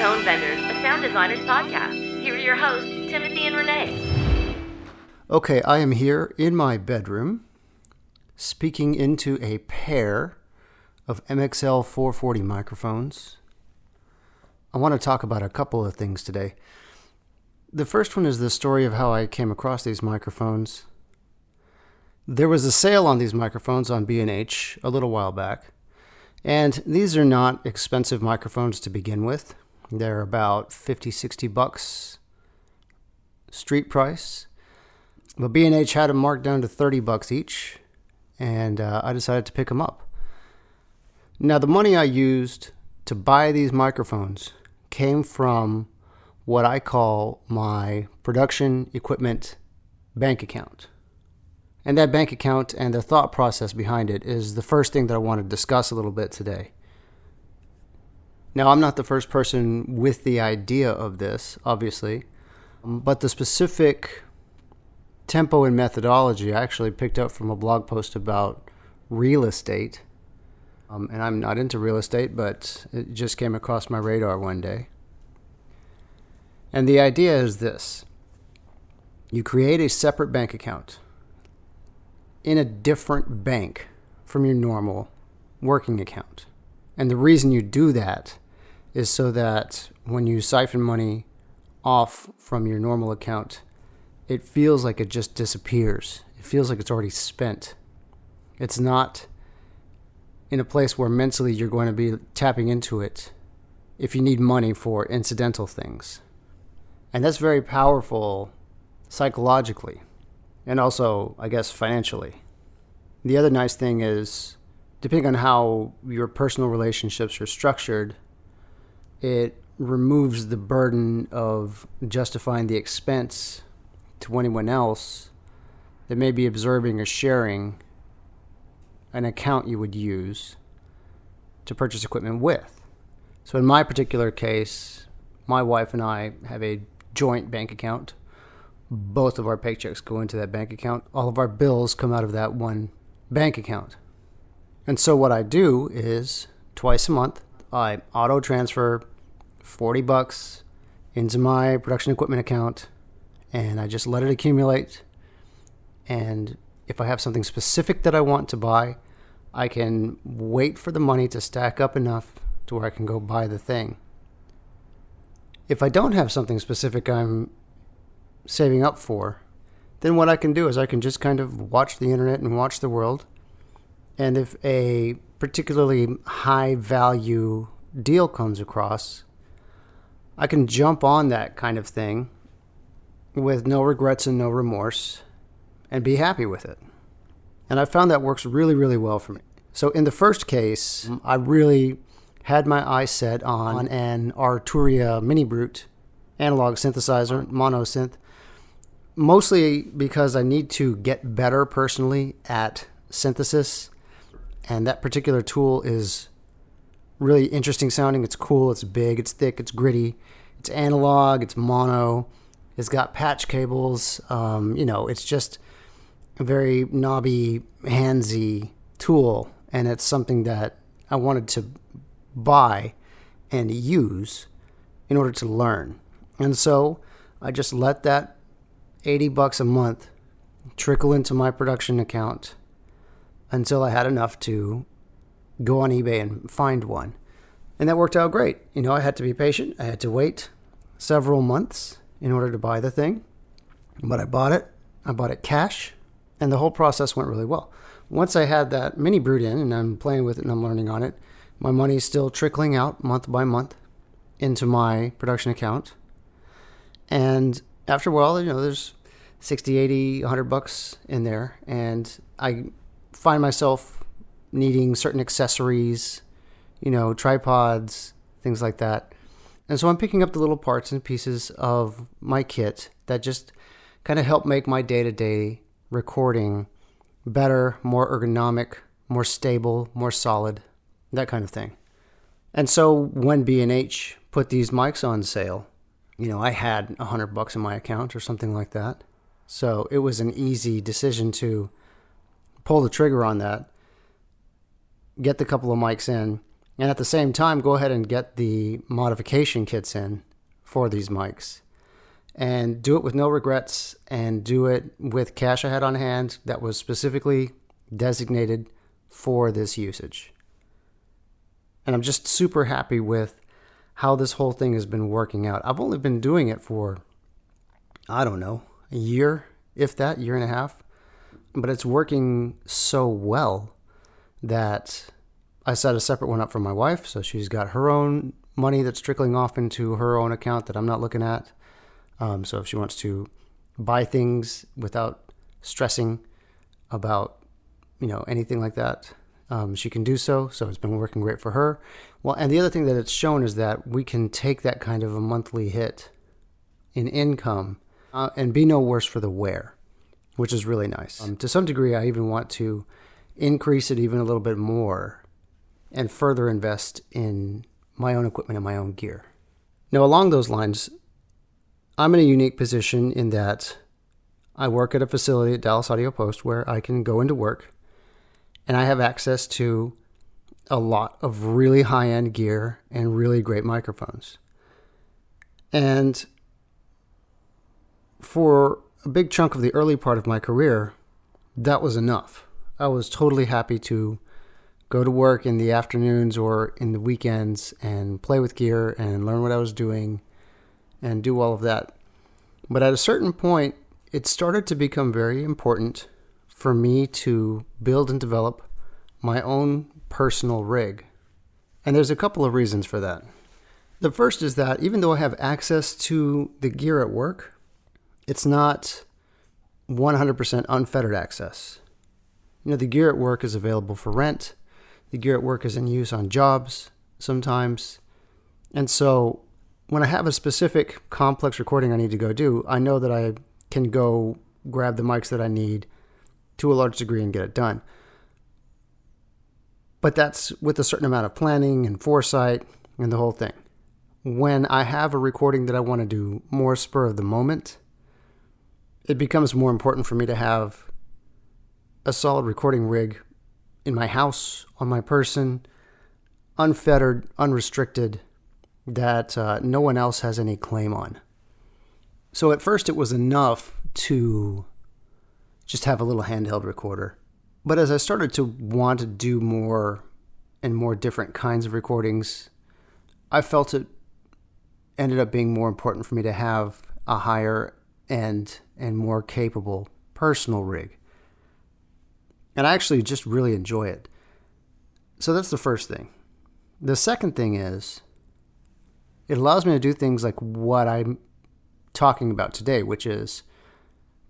Tonebenders, a sound designer's podcast. Here are your hosts, Timothy and René. Okay, I am here in my bedroom, speaking into a pair of MXL 440 microphones. I want to talk about a couple of things today. The first one is the story of how I came across these microphones. There was a sale on these microphones on B&H a little while back, and these are not expensive microphones to begin with. They're about $50-$60 street price, but B&H had them marked down to $30 each, and I decided to pick them up. Now, the money I used to buy these microphones came from what I call my production equipment bank account. And that bank account and the thought process behind it is the first thing that I want to discuss a little bit today. Now, I'm not the first person with the idea of this, obviously, but the specific tempo and methodology I actually picked up from a blog post about real estate. And I'm not into real estate, but it just came across my radar one day. And the idea is this. You create a separate bank account in a different bank from your normal working account. And the reason you do that is so that when you siphon money off from your normal account, it feels like it just disappears. It feels like it's already spent. It's not in a place where mentally you're going to be tapping into it if you need money for incidental things. And that's very powerful psychologically. And also, I guess, financially. The other nice thing is, depending on how your personal relationships are structured, it removes the burden of justifying the expense to anyone else that may be observing or sharing an account you would use to purchase equipment with. So in my particular case, my wife and I have a joint bank account. Both of our paychecks go into that bank account. All of our bills come out of that one bank account. And so what I do is twice a month, I auto transfer $40 into my production equipment account, and I just let it accumulate. And if I have something specific that I want to buy, I can wait for the money to stack up enough to where I can go buy the thing. If I don't have something specific I'm saving up for, then what I can do is I can just kind of watch the internet and watch the world. And if a particularly high value deal comes across, I can jump on that kind of thing with no regrets and no remorse and be happy with it. And I found that works really, really well for me. So in the first case, I really had my eyes set on an Arturia Mini Brute analog synthesizer, mono synth, mostly because I need to get better personally at synthesis. And that particular tool is really interesting sounding. It's cool, it's big, it's thick, it's gritty, it's analog, it's mono, it's got patch cables. It's just a very knobby, handsy tool. And it's something that I wanted to buy and use in order to learn. And so I just let that $80 a month trickle into my production account until I had enough to go on eBay and find one. And that worked out great. I had to be patient. I had to wait several months in order to buy the thing. But I bought it. I bought it cash. And the whole process went really well. Once I had that Mini Brute in and I'm playing with it and I'm learning on it, my money's still trickling out month by month into my production account. And after a while, there's 60, 80, $100 in there. And I find myself needing certain accessories, tripods, things like that. And so I'm picking up the little parts and pieces of my kit that just kind of help make my day-to-day recording better, more ergonomic, more stable, more solid, that kind of thing. And so when B&H put these mics on sale, I had $100 in my account or something like that. So it was an easy decision to pull the trigger on that, get the couple of mics in, And at the same time, go ahead and get the modification kits in for these mics. And do it with no regrets, and do it with cash I had on hand that was specifically designated for this usage. And I'm just super happy with how this whole thing has been working out. I've only been doing it for, I don't know, a year, if that, year and a half. But it's working so well that I set a separate one up for my wife. So she's got her own money that's trickling off into her own account that I'm not looking at. So if she wants to buy things without stressing about, anything like that, she can do so. So it's been working great for her. Well, and the other thing that it's shown is that we can take that kind of a monthly hit in income and be no worse for the wear, which is really nice. To some degree, I even want to increase it even a little bit more and further invest in my own equipment and my own gear. Now, along those lines, I'm in a unique position in that I work at a facility at Dallas Audio Post where I can go into work and I have access to a lot of really high-end gear and really great microphones. And for a big chunk of the early part of my career, that was enough. I was totally happy to go to work in the afternoons or in the weekends and play with gear and learn what I was doing and do all of that. But at a certain point, it started to become very important for me to build and develop my own personal rig. And there's a couple of reasons for that. The first is that even though I have access to the gear at work, it's not 100% unfettered access. The gear at work is available for rent. The gear at work is in use on jobs sometimes. And so when I have a specific complex recording I need to go do, I know that I can go grab the mics that I need to a large degree and get it done. But that's with a certain amount of planning and foresight and the whole thing. When I have a recording that I want to do more spur of the moment, it becomes more important for me to have a solid recording rig in my house, on my person, unfettered, unrestricted, that no one else has any claim on. So at first it was enough to just have a little handheld recorder. But as I started to want to do more and more different kinds of recordings, I felt it ended up being more important for me to have a higher end and more capable personal rig. And I actually just really enjoy it. So that's the first thing. The second thing is it allows me to do things like what I'm talking about today, which is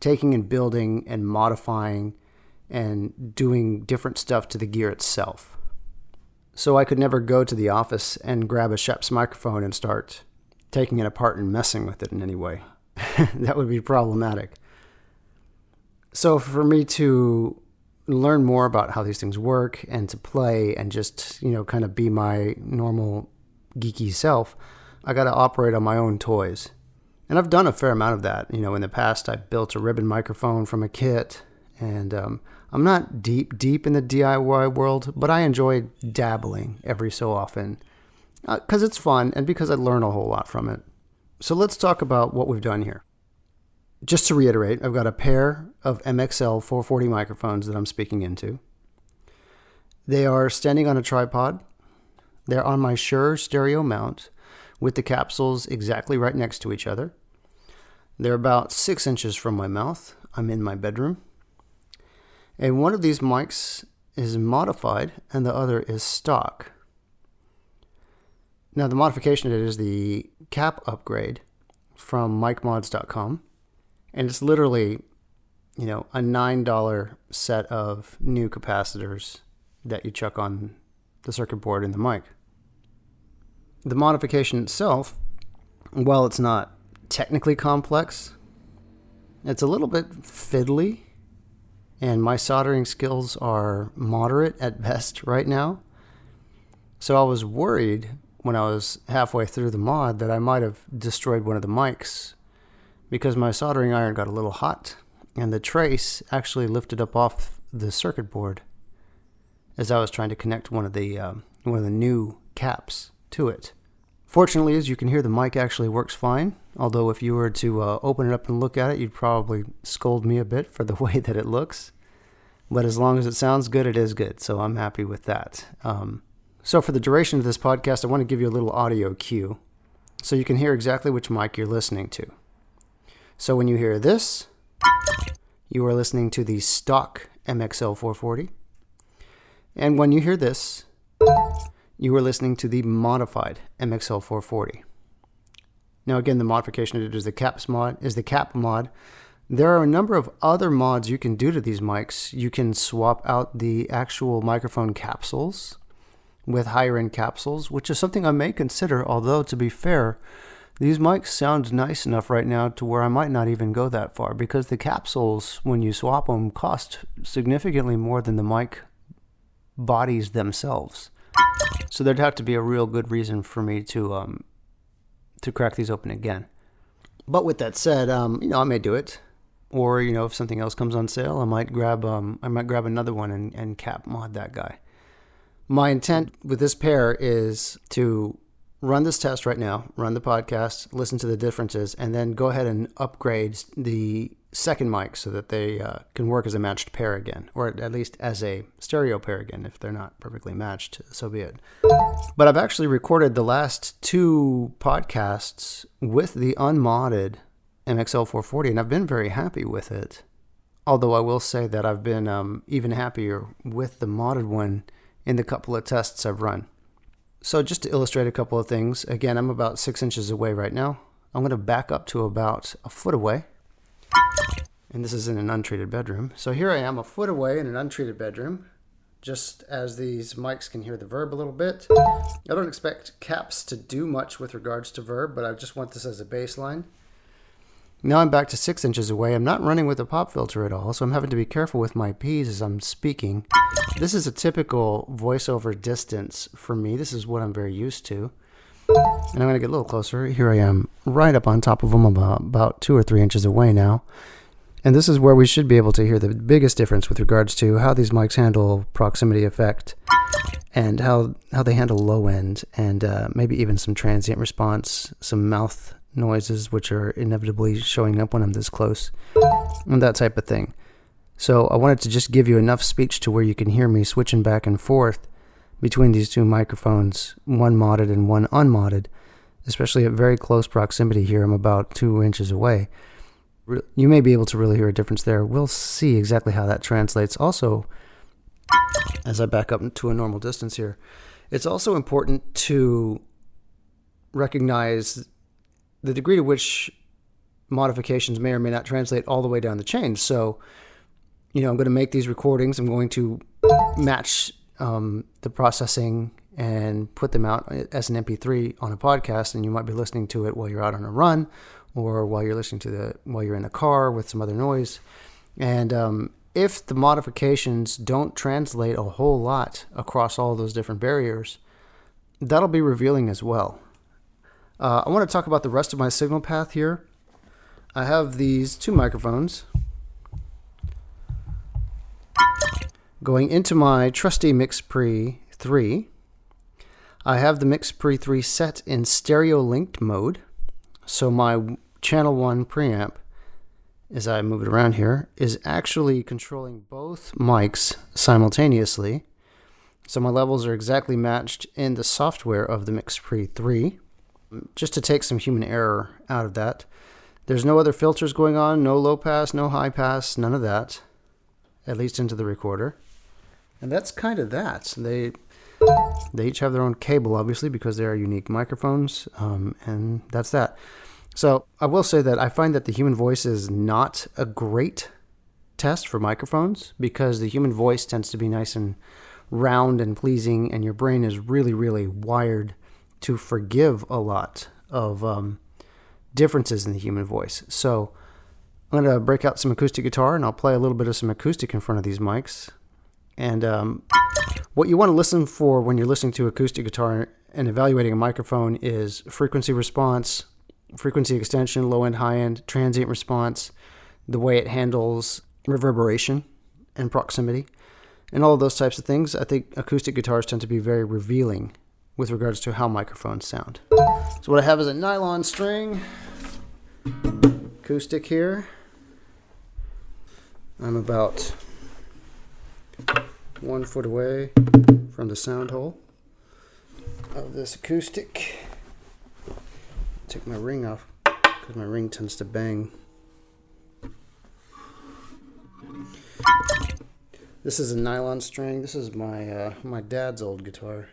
taking and building and modifying and doing different stuff to the gear itself. So I could never go to the office and grab a Sheps microphone and start taking it apart and messing with it in any way. That would be problematic. So for me to learn more about how these things work and to play and just, kind of be my normal geeky self, I got to operate on my own toys. And I've done a fair amount of that. In the past, I built a ribbon microphone from a kit, and I'm not deep in the DIY world, but I enjoy dabbling every so often because it's fun and because I learn a whole lot from it. So let's talk about what we've done here. Just to reiterate, I've got a pair of MXL 440 microphones that I'm speaking into. They are standing on a tripod. They're on my Shure stereo mount with the capsules exactly right next to each other. They're about 6 inches from my mouth. I'm in my bedroom. And one of these mics is modified and the other is stock. Now the modification is the cap upgrade from micmods.com. And it's literally, a $9 set of new capacitors that you chuck on the circuit board in the mic. The modification itself, while it's not technically complex, it's a little bit fiddly, and my soldering skills are moderate at best right now. So I was worried when I was halfway through the mod that I might have destroyed one of the mics because my soldering iron got a little hot and the trace actually lifted up off the circuit board as I was trying to connect one of the one of the new caps to it. Fortunately, as you can hear, the mic actually works fine, although if you were to open it up and look at it, you'd probably scold me a bit for the way that it looks. But as long as it sounds good, it is good, so I'm happy with that. So for the duration of this podcast, I want to give you a little audio cue so you can hear exactly which mic you're listening to. So when you hear this, you are listening to the stock MXL 440. And when you hear this, you are listening to the modified MXL 440. Now again, the modification is the cap mod. There are a number of other mods you can do to these mics. You can swap out the actual microphone capsules with higher end capsules, which is something I may consider, although to be fair, these mics sound nice enough right now to where I might not even go that far, because the capsules, when you swap them, cost significantly more than the mic bodies themselves. So there'd have to be a real good reason for me to crack these open again. But with that said, I may do it. Or, if something else comes on sale, I might grab another one and cap mod that guy. My intent with this pair is to run this test right now, run the podcast, listen to the differences, and then go ahead and upgrade the second mic so that they can work as a matched pair again, or at least as a stereo pair again. If they're not perfectly matched, so be it. But I've actually recorded the last 2 podcasts with the unmodded MXL 440, and I've been very happy with it. Although I will say that I've been even happier with the modded one in the couple of tests I've run. So just to illustrate a couple of things, again, I'm about 6 inches away right now. I'm going to back up to about a foot away. And this is in an untreated bedroom. So here I am, a foot away in an untreated bedroom, just as these mics can hear the verb a little bit. I don't expect caps to do much with regards to verb, but I just want this as a baseline. Now I'm back to 6 inches away. I'm not running with a pop filter at all, so I'm having to be careful with my P's as I'm speaking. This is a typical voiceover distance for me. This is what I'm very used to. And I'm going to get a little closer. Here I am right up on top of them, about 2 or 3 inches away now. And this is where we should be able to hear the biggest difference with regards to how these mics handle proximity effect and how they handle low end and maybe even some transient response, some mouth noises which are inevitably showing up when I'm this close, and that type of thing. So I wanted to just give you enough speech to where you can hear me switching back and forth between these 2 microphones, one modded and one unmodded, especially at very close proximity here. I'm about 2 inches away. You may be able to really hear a difference there. We'll see exactly how that translates. Also, as I back up to a normal distance here, it's also important to recognize the degree to which modifications may or may not translate all the way down the chain. So, I'm going to make these recordings. I'm going to match the processing and put them out as an MP3 on a podcast, and you might be listening to it while you're out on a run, or while you're while you're in the car with some other noise. And if the modifications don't translate a whole lot across all those different barriers, that'll be revealing as well. I want to talk about the rest of my signal path here. I have these 2 microphones going into my trusty MixPre 3. I have the MixPre 3 set in stereo linked mode. So my channel 1 preamp, as I move it around here, is actually controlling both mics simultaneously. So my levels are exactly matched in the software of the MixPre 3. Just to take some human error out of that. There's no other filters going on, no low pass, no high pass, none of that, at least into the recorder. And that's kind of that. They each have their own cable, obviously, because they are unique microphones, and that's that. So I will say that I find that the human voice is not a great test for microphones, because the human voice tends to be nice and round and pleasing, and your brain is really, really wired to forgive a lot of differences in the human voice. So I'm going to break out some acoustic guitar, and I'll play a little bit of some acoustic in front of these mics. And what you want to listen for when you're listening to acoustic guitar and evaluating a microphone is frequency response, frequency extension, low end, high end, transient response, the way it handles reverberation and proximity. and all of those types of things, I think acoustic guitars tend to be very revealing with regards to how microphones sound. So what I have is a nylon string acoustic here. I'm about 1 foot away from the sound hole of this acoustic. Take my ring off because my ring tends to bang. This is a nylon string. This is my my dad's old guitar.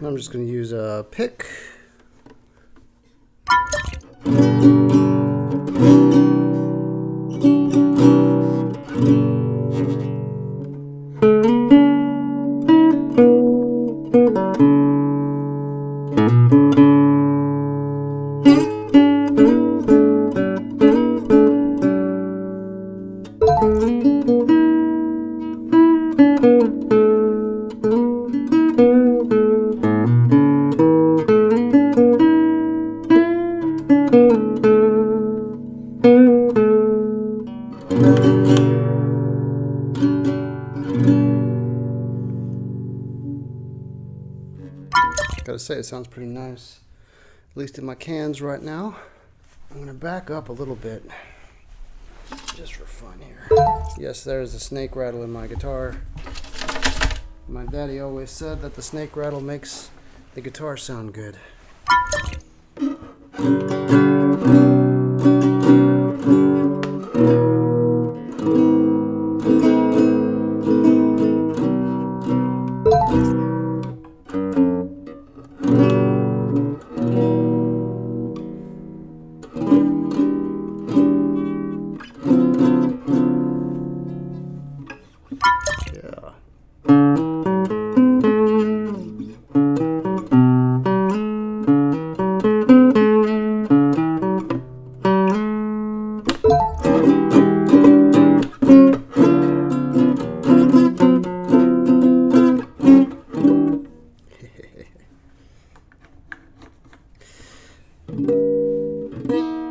I'm just going to use a pick. Gotta say, it sounds pretty nice, at least in my cans right now. I'm gonna back up a little bit, just for fun here. Yes, there's a snake rattle in my guitar. My daddy always said that the snake rattle makes the guitar sound good.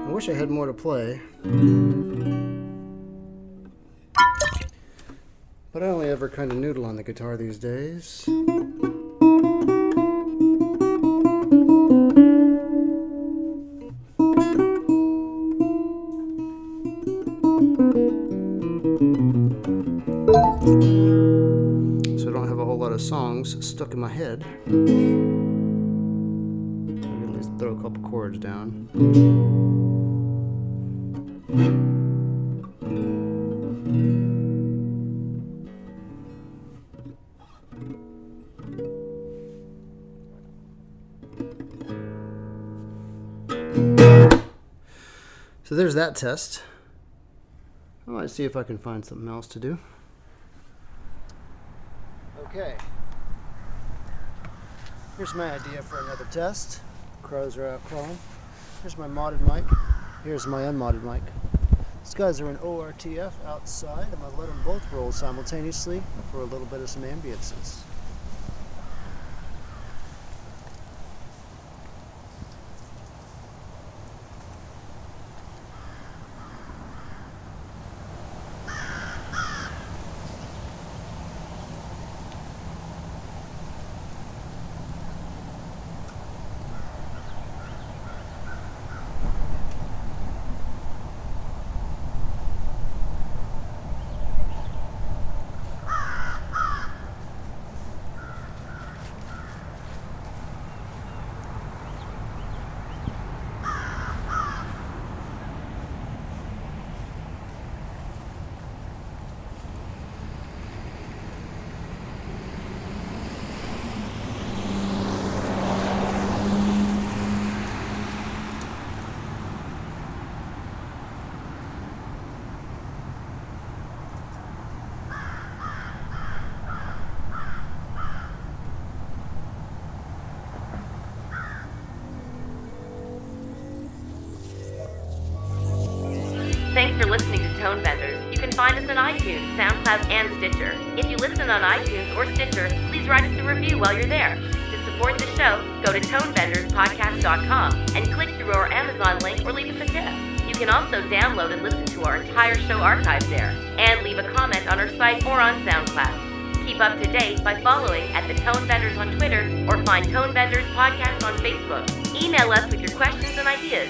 I wish I had more to play, but I only ever kind of noodle on the guitar these days. So I don't have a whole lot of songs stuck in my head. I can at least throw a couple chords down. So there's that test. I might see if I can find something else to do. Okay. Here's my idea for another test. Crows are out crawling. Here's my modded mic. Here's my unmodded mic. These guys are in ORTF outside. I'm going to let them both roll simultaneously for a little bit of some ambiences. Thanks for listening to Tonebenders. You can find us on iTunes, SoundCloud, and Stitcher. If you listen on iTunes or Stitcher, please write us a review while you're there. To support the show, go to tonebenderspodcast.com and click through our Amazon link or leave us a tip. You can also download and listen to our entire show archive there, and leave a comment on our site or on SoundCloud. Keep up to date by following at the Tonebenders on Twitter or find Tonebenders Podcast on Facebook. Email us with your questions and ideas